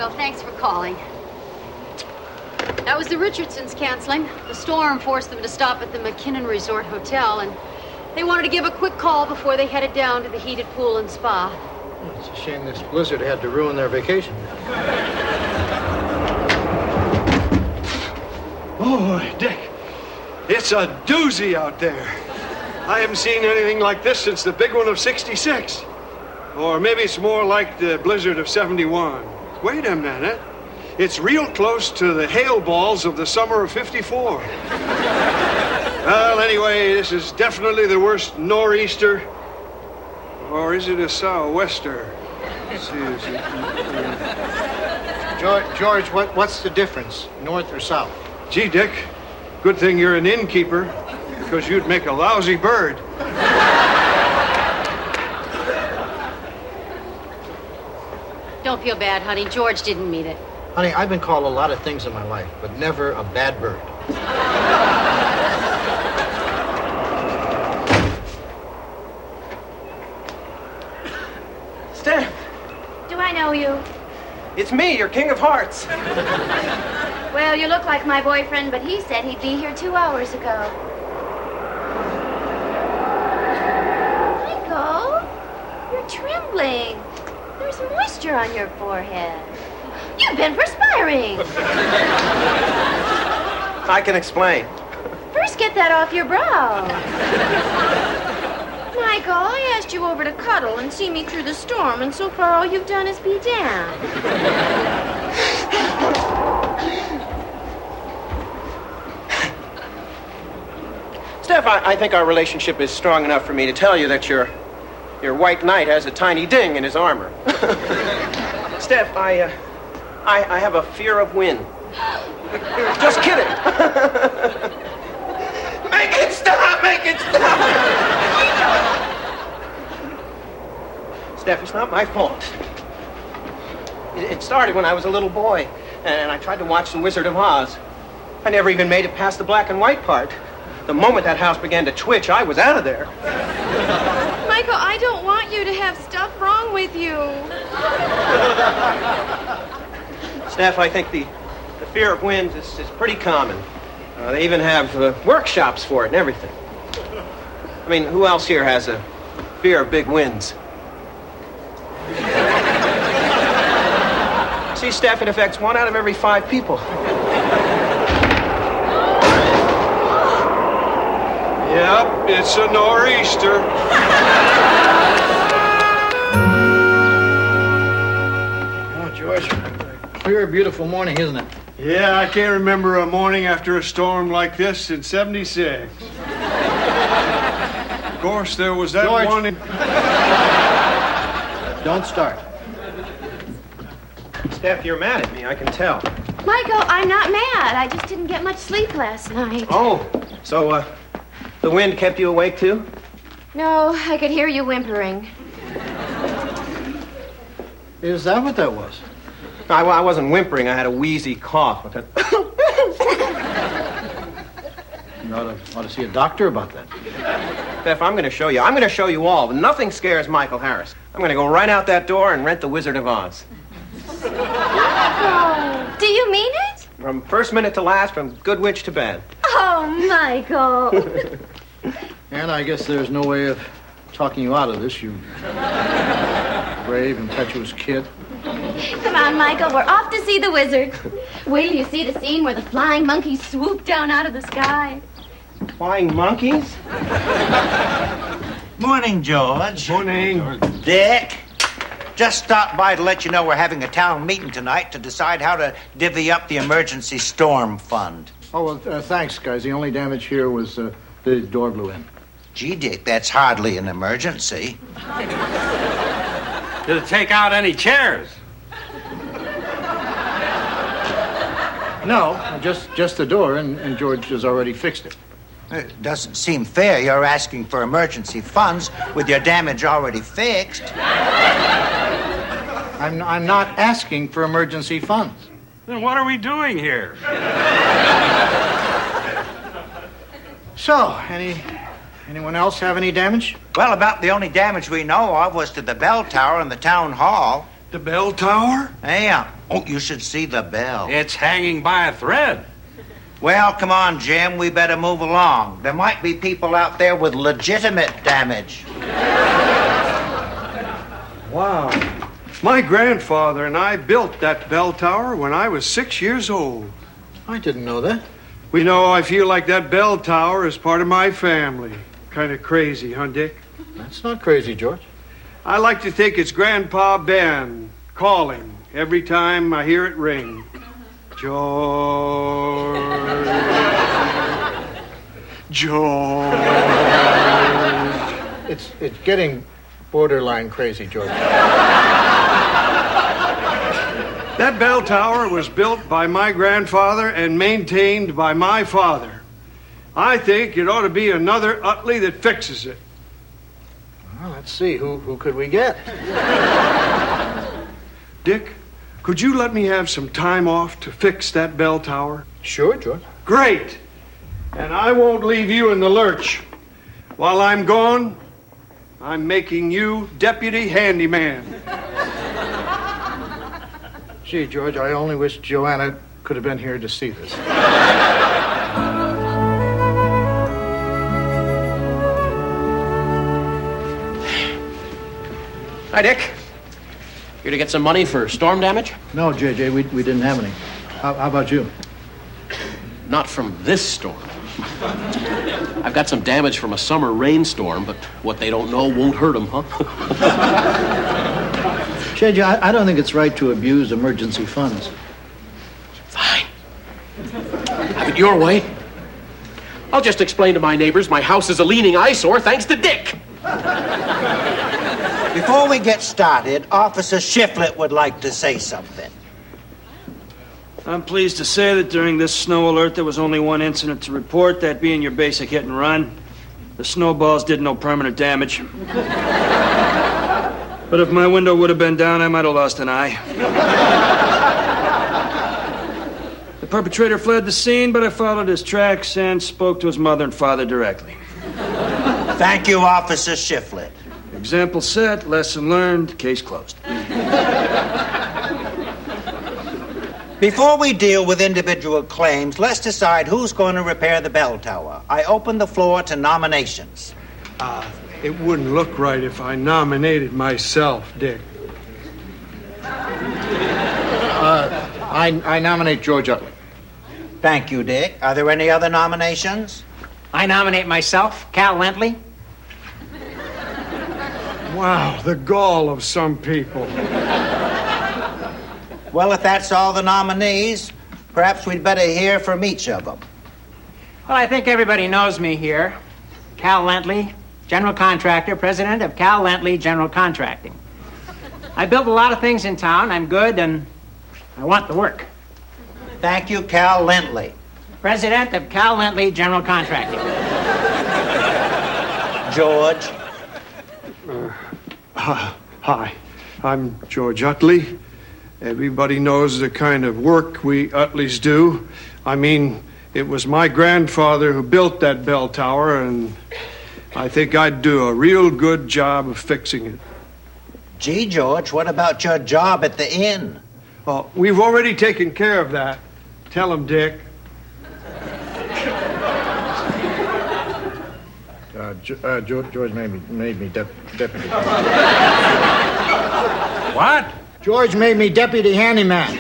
Well, thanks for calling. That was the Richardsons canceling. The storm forced them to stop at the McKinnon Resort Hotel, and they wanted to give a quick call before they headed down to the heated pool and spa. Well, it's a shame this blizzard had to ruin their vacation. Oh, Dick, it's a doozy out there. I haven't seen anything like this since the big one of '66. Or maybe it's more like the blizzard of '71. Wait a minute. It's real close to the hail balls of the summer of '54. Well, anyway, this is definitely the worst nor'easter. Or is it a sou'wester? Let's see, is it... George, what's the difference, north or south? Gee, Dick, good thing you're an innkeeper, because you'd make a lousy bird. Don't feel bad, honey. George didn't mean it. Honey, I've been called a lot of things in my life, but never a bad bird. Steph! Do I know you? It's me, your King of Hearts. Well, you look like my boyfriend, but he said he'd be here 2 hours ago. Michael, you're trembling. There's moisture on your forehead. You've been perspiring. I can explain. First, get that off your brow. Michael, I asked you over to cuddle and see me through the storm, and so far all you've done is be down. Steph, I think our relationship is strong enough for me to tell you that your white knight has a tiny ding in his armor. Steph, I have a fear of wind. Just kidding. Make it stop! Make it stop! Steph, it's not my fault. It started when I was a little boy, and I tried to watch The Wizard of Oz. I never even made it past the black and white part. The moment that house began to twitch, I was out of there. Michael, I don't want you to have stuff wrong with you. Steph, I think the fear of winds is pretty common. They even have workshops for it and everything. I mean, who else here has a fear of big winds? See, Steph, it affects 1 out of every 5 people. Yep, it's a nor'easter. Oh, George, clear, beautiful morning, isn't it? Yeah, I can't remember a morning after a storm like this in '76. Of course, there was that George. one... Don't start. Steph, you're mad at me, I can tell. Michael, I'm not mad. I just didn't get much sleep last night. Oh, so, the wind kept you awake, too? No, I could hear you whimpering. Is that what that was? I wasn't whimpering. I had a wheezy cough. You ought to see a doctor about that. Steph, I'm going to show you. I'm going to show you all. Nothing scares Michael Harris. I'm going to go right out that door and rent The Wizard of Oz. Oh, do you mean it? From first minute to last, from good witch to bad. Oh, Michael. And I guess there's no way of talking you out of this, you brave, impetuous kid. Come on, Michael, we're off to see the wizard. Wait till you see the scene where the flying monkeys swoop down out of the sky. Flying monkeys? Morning, George. Morning. Dick. Just stopped by to let you know we're having a town meeting tonight to decide how to divvy up the emergency storm fund. Oh, well, thanks, guys. The only damage here was the door blew in. Gee, Dick, that's hardly an emergency. Did it take out any chairs? No, just the door, and George has already fixed it. It doesn't seem fair. You're asking for emergency funds with your damage already fixed. I'm not asking for emergency funds. Then what are we doing here? So, anyone else have any damage? Well, about the only damage we know of was to the bell tower and the town hall. The bell tower? Yeah. Oh, you should see the bell. It's hanging by a thread. Well, come on, Jim. We better move along. There might be people out there with legitimate damage. Wow. My grandfather and I built that bell tower when I was 6 years old. I didn't know that. We know I feel like that bell tower is part of my family. Kind of crazy, huh, Dick? That's not crazy, George. I like to think it's Grandpa Ben calling every time I hear it ring. George. George. It's getting borderline crazy, George. That bell tower was built by my grandfather and maintained by my father. I think it ought to be another Utley that fixes it. Well, let's see. Who could we get? Dick, could you let me have some time off to fix that bell tower? Sure, George. Great. And I won't leave you in the lurch. While I'm gone, I'm making you deputy handyman. Gee, George, I only wish Joanna could have been here to see this. Hi, Dick. Here to get some money for storm damage? No, JJ, we didn't have any. How about you? Not from this storm. I've got some damage from a summer rainstorm, but what they don't know won't hurt them, huh? JJ, I don't think it's right to abuse emergency funds. Fine. Have it your way. I'll just explain to my neighbors my house is a leaning eyesore thanks to Dick. Before we get started, Officer Shiflett would like to say something. I'm pleased to say that during this snow alert, there was only one incident to report, that being your basic hit and run. The snowballs did no permanent damage. But if my window would have been down, I might have lost an eye. The perpetrator fled the scene, but I followed his tracks and spoke to his mother and father directly. Thank you, Officer Shiflett. Example set, lesson learned, case closed. Before we deal with individual claims, let's decide who's going to repair the bell tower. I open the floor to nominations. It wouldn't look right if I nominated myself, Dick. I nominate George Utley. Thank you, Dick. Are there any other nominations? I nominate myself, Cal Lentley. Wow, the gall of some people. Well, if that's all the nominees, perhaps we'd better hear from each of them. Well, I think everybody knows me here. Cal Lentley, general contractor, president of Cal Lentley General Contracting. I built a lot of things in town. I'm good, and I want the work. Thank you, Cal Lentley. President of Cal Lentley General Contracting. George. Hi, I'm George Utley. Everybody knows the kind of work we Utleys do. I mean, it was my grandfather who built that bell tower, and I think I'd do a real good job of fixing it. Gee, George, what about your job at the inn? Oh, we've already taken care of that. Tell him, Dick. George made me deputy. What? George made me deputy handyman.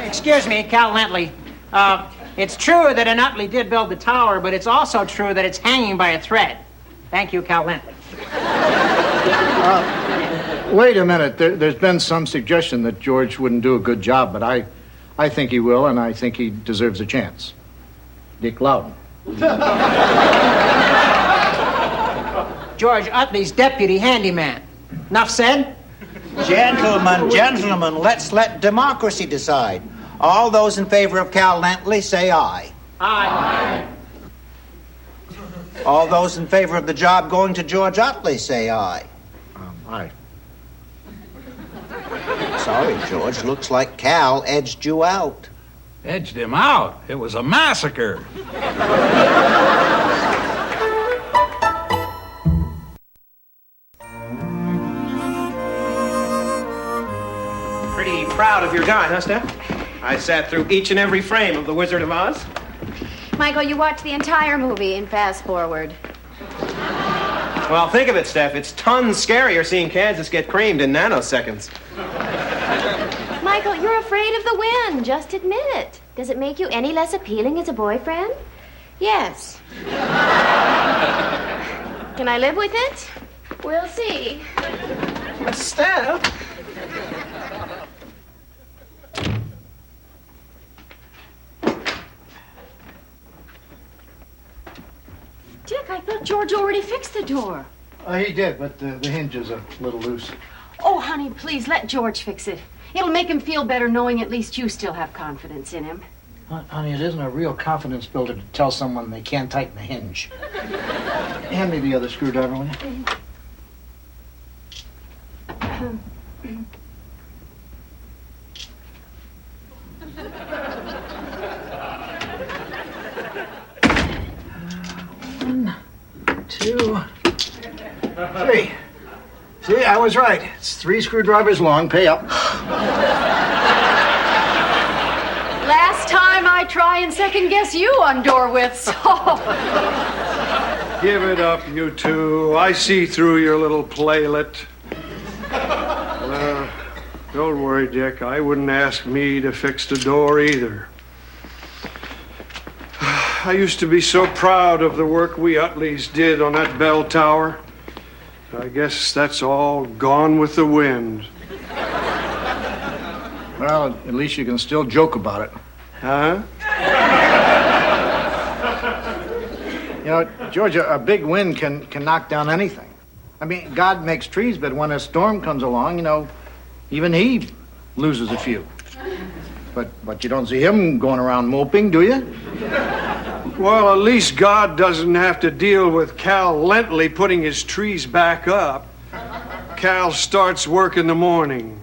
Excuse me, Cal Lentley. It's true that an Utley did build the tower, but it's also true that it's hanging by a thread. Thank you, Cal Lentley. Wait a minute. There's been some suggestion that George wouldn't do a good job, but I think he will, and I think he deserves a chance. Dick Loudon. George Utley's deputy handyman. Enough said? Gentlemen, let's let democracy decide. All those in favor of Cal Lentley, say aye. Aye. All those in favor of the job going to George Utley, say aye. Aye. Sorry, George. Looks like Cal edged you out. Edged him out. It was a massacre. proud of your guy, huh, Steph? I sat through each and every frame of The Wizard of Oz. Michael, you watched the entire movie in fast forward. Well, think of it, Steph. It's tons scarier seeing Kansas get creamed in nanoseconds. Michael, you're afraid of the wind. Just admit it. Does it make you any less appealing as a boyfriend? Yes. Can I live with it? We'll see. Steph. Dick, I thought George already fixed the door. He did, but the hinge is a little loose. Oh, honey, please let George fix it. It'll make him feel better knowing at least you still have confidence in him. Honey, it isn't a real confidence builder to tell someone they can't tighten the hinge. Hand me the other screwdriver, will you? One, two, three. See, I was right. It's 3 screwdrivers long. Pay up. Last time I try and second guess you on door widths. Give it up, you two. I see through your little playlet. Don't worry, Dick. I wouldn't ask me to fix the door either. I used to be so proud of the work we Utleys did on that bell tower. I guess that's all gone with the wind. Well, at least you can still joke about it. Huh? You know, George, a big wind can knock down anything. I mean, God makes trees, but when a storm comes along, you know, even he loses a few. But you don't see him going around moping, do you? Well, at least God doesn't have to deal with Cal Lentley putting his trees back up. Cal starts work in the morning.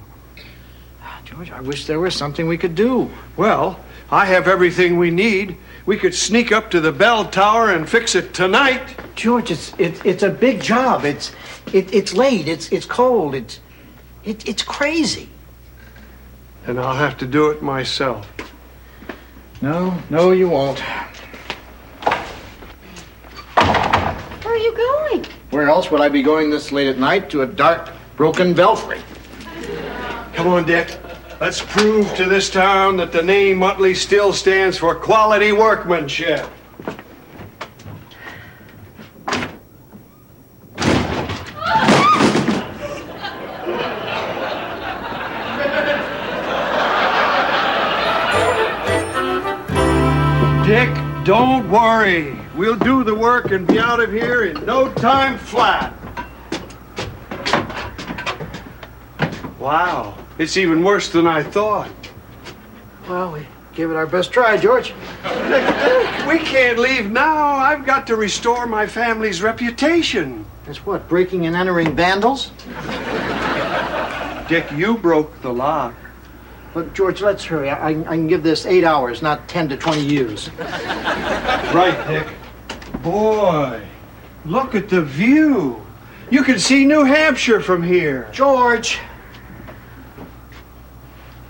George, I wish there was something we could do. Well, I have everything we need. We could sneak up to the bell tower and fix it tonight. George, it's a big job. It's late. It's cold. It's crazy. And I'll have to do it myself. No, you won't. Where are you going? Where else would I be going this late at night to a dark, broken belfry? Come on, Dick. Let's prove to this town that the name Utley still stands for quality workmanship. Dick, don't worry. We'll do the work and be out of here in no time flat. Wow, it's even worse than I thought. Well, we gave it our best try, George. We can't leave now. I've got to restore my family's reputation. That's what, breaking and entering vandals? Dick, you broke the lock. Look, George, let's hurry. I can give this 8 hours, not 10 to 20 years. Right, Dick. Boy, look at the view. You can see New Hampshire from here. George!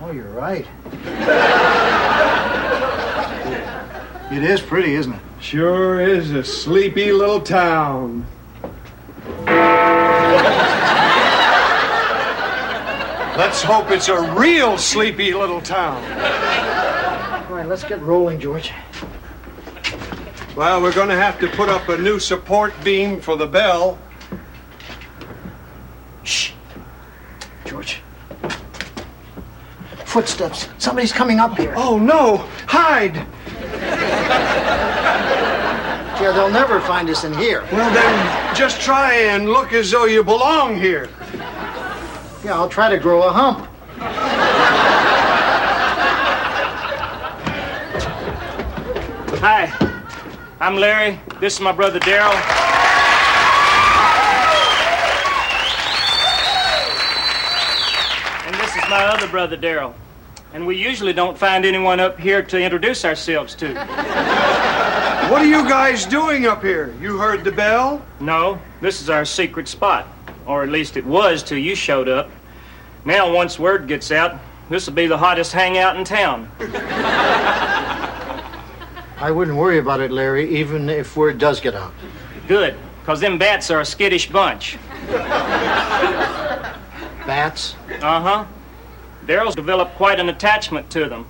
Oh, you're right. It is pretty, isn't it? Sure is a sleepy little town. Let's hope it's a real sleepy little town. All right, let's get rolling, George. Well, we're going to have to put up a new support beam for the bell. Shh. George. Footsteps. Somebody's coming up here. Oh, no. Hide. Yeah, they'll never find us in here. Well, then, just try and look as though you belong here. Yeah, I'll try to grow a hump. Hi, I'm Larry. This is my brother Daryl. And this is my other brother Daryl. And we usually don't find anyone up here to introduce ourselves to. What are you guys doing up here? You heard the bell? No, this is our secret spot. Or at least it was till you showed up. Now, once word gets out, This will be the hottest hangout in town. I wouldn't worry about it, Larry, even if word does get out. Good, because them bats are a skittish bunch. Bats? Uh-huh. Daryl's developed quite an attachment to them.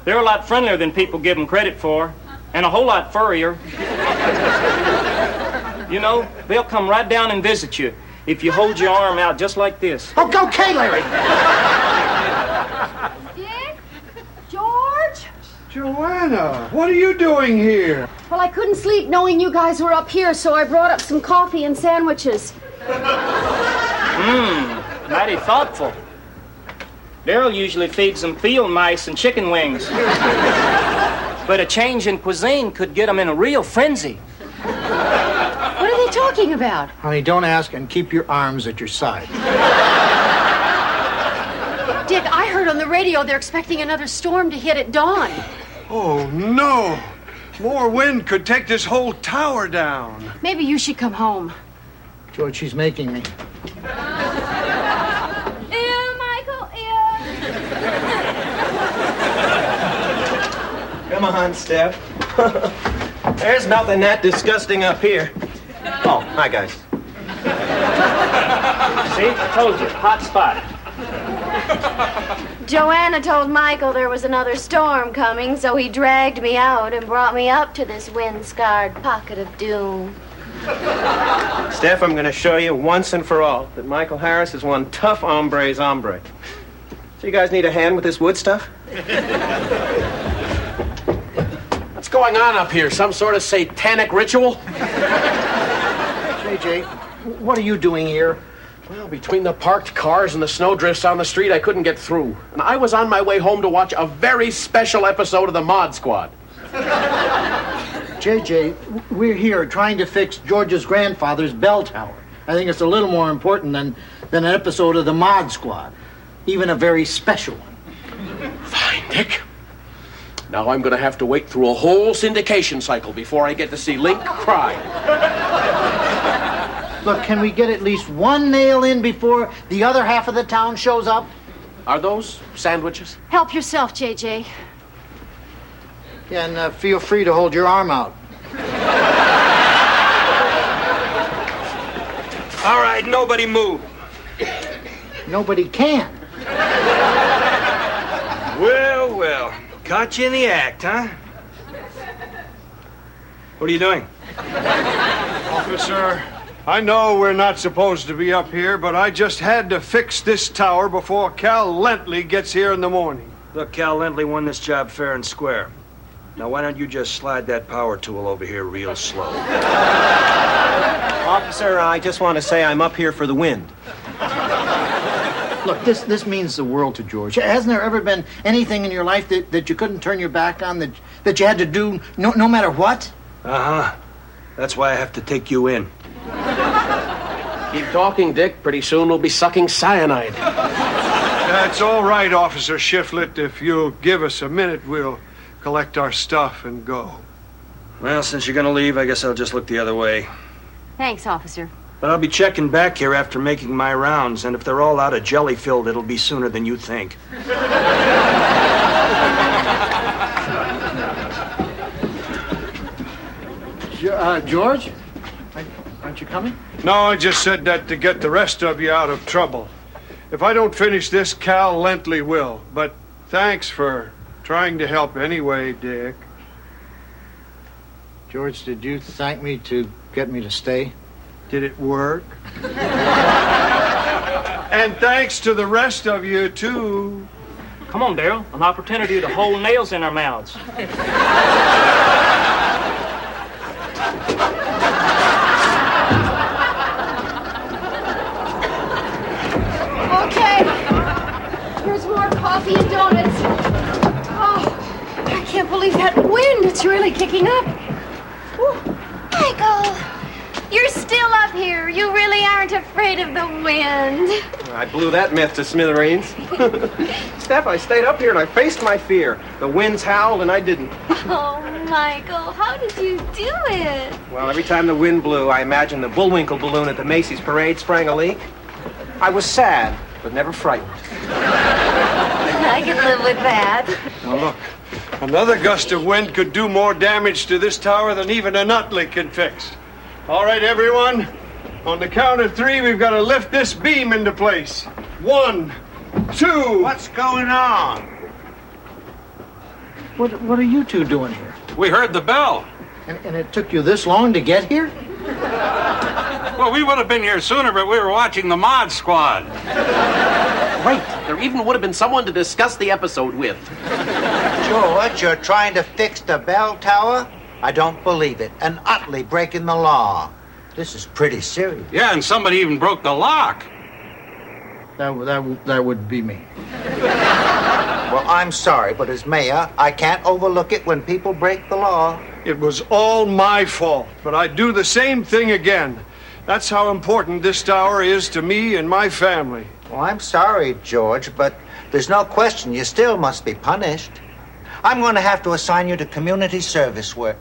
They're a lot friendlier than people give them credit for, and a whole lot furrier. You know, they'll come right down and visit you if you hold your arm out just like this. Oh, okay, Larry! Dick? George? Joanna, what are you doing here? Well, I couldn't sleep knowing you guys were up here, so I brought up some coffee and sandwiches. Mighty thoughtful. Daryl usually feeds them field mice and chicken wings. But a change in cuisine could get them in a real frenzy. What are they talking about? Honey, don't ask and keep your arms at your side. Dick, I heard on the radio they're expecting another storm to hit at dawn. Oh, no. More wind could take this whole tower down. Maybe you should come home. George, she's making me. Ew, Michael, ew. Come on, Steph. There's nothing that disgusting up here. Oh, hi, guys. See, I told you, hot spot. Joanna told Michael there was another storm coming, so he dragged me out and brought me up to this wind-scarred pocket of doom. Steph, I'm going to show you once and for all that Michael Harris is one tough hombre's hombre. So you guys need a hand with this wood stuff? What's going on up here? Some sort of satanic ritual? JJ, what are you doing here? Well, between the parked cars and the snowdrifts on the street, I couldn't get through. And I was on my way home to watch a very special episode of the Mod Squad. JJ, we're here trying to fix George's grandfather's bell tower. I think it's a little more important than an episode of the Mod Squad. Even a very special one. Fine, Dick. Now I'm going to have to wait through a whole syndication cycle before I get to see Link cry. Look, can we get at least one nail in before the other half of the town shows up? Are those sandwiches? Help yourself, JJ. Yeah, and feel free to hold your arm out. All right, nobody move. Nobody can. Well, well. Caught you in the act, huh? What are you doing? Officer, I know we're not supposed to be up here, but I just had to fix this tower before Cal Lentley gets here in the morning. Look, Cal Lentley won this job fair and square. Now, why don't you just slide that power tool over here real slow? Officer, I just want to say I'm up here for the wind. Look, this means the world to George. Hasn't there ever been anything in your life that you couldn't turn your back on, that you had to do no matter what? Uh-huh. That's why I have to take you in. Keep talking, Dick. Pretty soon we'll be sucking cyanide. That's all right, Officer Shiflett. If you'll give us a minute, we'll collect our stuff and go. Well, since you're gonna leave, I guess I'll just look the other way. Thanks, officer. But I'll be checking back here after making my rounds, and if they're all out of jelly-filled, it'll be sooner than you think. George? Aren't you coming? No, I just said that to get the rest of you out of trouble. If I don't finish this, Cal Lentley will. But thanks for trying to help anyway, Dick. George, did you thank me to get me to stay? Did it work? And thanks to the rest of you, too. Come on, Daryl. An opportunity to hold nails in our mouths. Okay. Here's more coffee and donuts. Oh, I can't believe that wind. It's really kicking up. Whew. Michael, you're still up here. You really aren't afraid of the wind. I blew that myth to smithereens. Steph, I stayed up here and I faced my fear. The winds howled and I didn't. Oh, Michael, how did you do it? Well, every time the wind blew, I imagined the Bullwinkle balloon at the Macy's parade sprang a leak. I was sad, but never frightened. I could live with that. Now look, another gust of wind could do more damage to this tower than even a Nutley can fix. All right, everyone. On the count of 3, we've got to lift this beam into place. 1, 2. What's going on? What are you two doing here? We heard the bell. And it took you this long to get here? Well, we would have been here sooner, but we were watching the Mod Squad. Right. There even would have been someone to discuss the episode with. George, you're trying to fix the bell tower? I don't believe it. An Utley breaking the law. This is pretty serious. Yeah, and somebody even broke the lock. That would be me. Well, I'm sorry, but as mayor, I can't overlook it when people break the law. It was all my fault, but I'd do the same thing again. That's how important this tower is to me and my family. Well, I'm sorry, George, but there's no question you still must be punished. I'm going to have to assign you to community service work.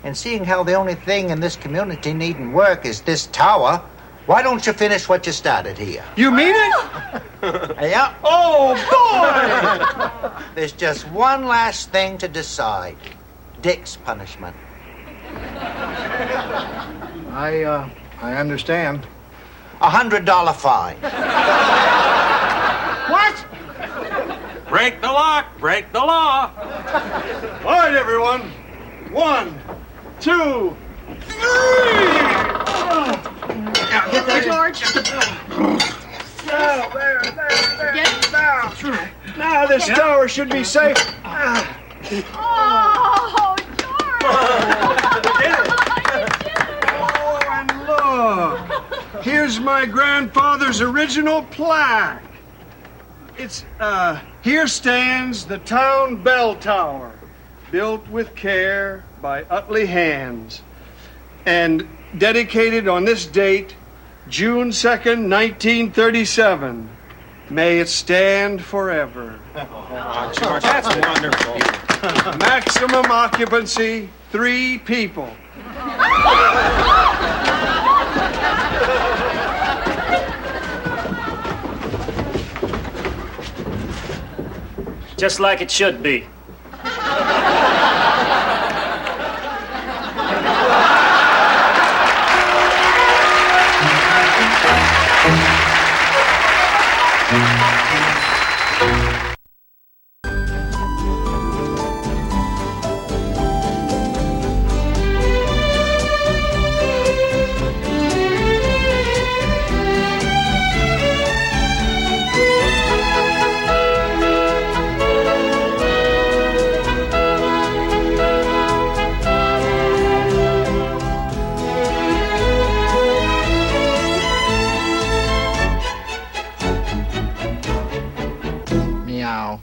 And seeing how the only thing in this community needing work is this tower, why don't you finish what you started here? You mean it? Yeah. Oh, boy! There's just one last thing to decide. Dick's punishment. I understand. $100 fine. What? Break the lock, break the law. All right, everyone. 1, 2, 3! George. Now this tower should be safe. Oh, George. Oh, and look. Here's my grandfather's original plaque. It's, here stands the town bell tower, built with care by Utley hands, and dedicated on this date, June 2nd, 1937. May it stand forever. Oh, George, that's wonderful. Maximum occupancy, 3 people. Just like it should be. Meow.